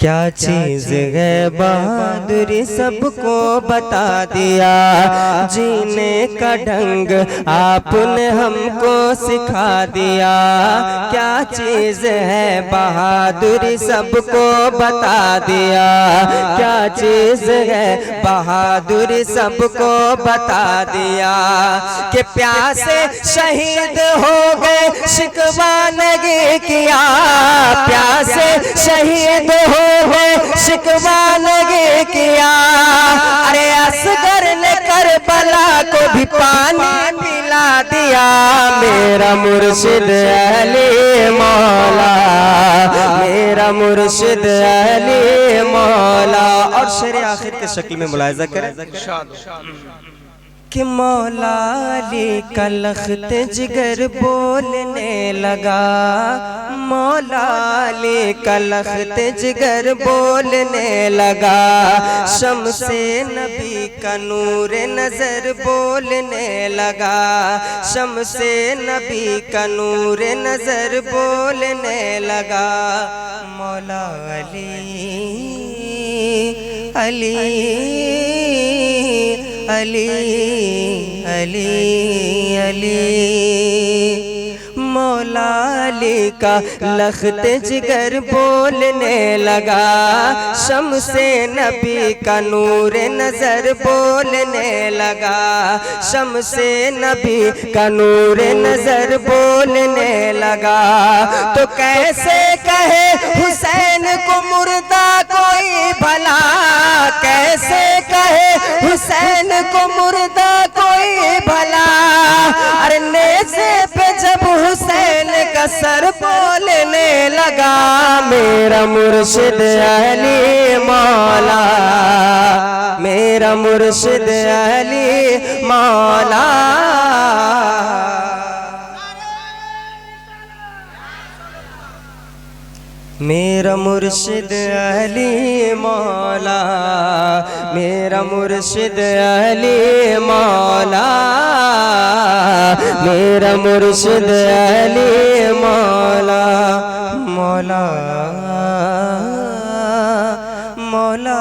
क्या चीज है बहादुरी सबको बता दिया, जीने का ढंग आपने हमको सिखा दिया। क्या चीज है बहादुरी सबको बता दिया, क्या चीज है बहादुरी सबको बता दिया। कि प्यासे शहीद हो गए शिकवा नहीं किया, प्यासे शहीद हो गए शिकवा नहीं किया। अरे असगर ने करबला को भी पानी पिला दिया। मेरा मुर्शिद अली मौला, मेरा मुर्शिद अली मौला। और शेर आखिर के शक्ल में मुलाहिजा करें कि मौला अली का लख्त जिगर बोलने लगा, मौला अली का लख्त जिगर बोलने लगा। शम्से नबी का नूर नजर बोलने लगा, शम्से नबी का नूर नजर बोलने लगा। मौला अली अली अली अली अली। मौला अली का लख्त जिगर बोलने लगा, शम्से नबी का नूर नजर बोलने लगा, शम्से नबी का नूर नजर बोलने लगा। तो कैसे कहे हुसैन को मुर्दा कोई भला, कैसे कहे हुसैन को मुर्दा कोई भला। अरे नेज़े पे जब हुसैन का सर बोलने लगा, मेरा मुर्शिद अली मौला, मेरा मुर्शिद अली मौला। मेरा मुर्शिद अली मौला, मेरा मुर्शिद अली मौला, मेरा मुर्शिद अली मौला। मौला मौला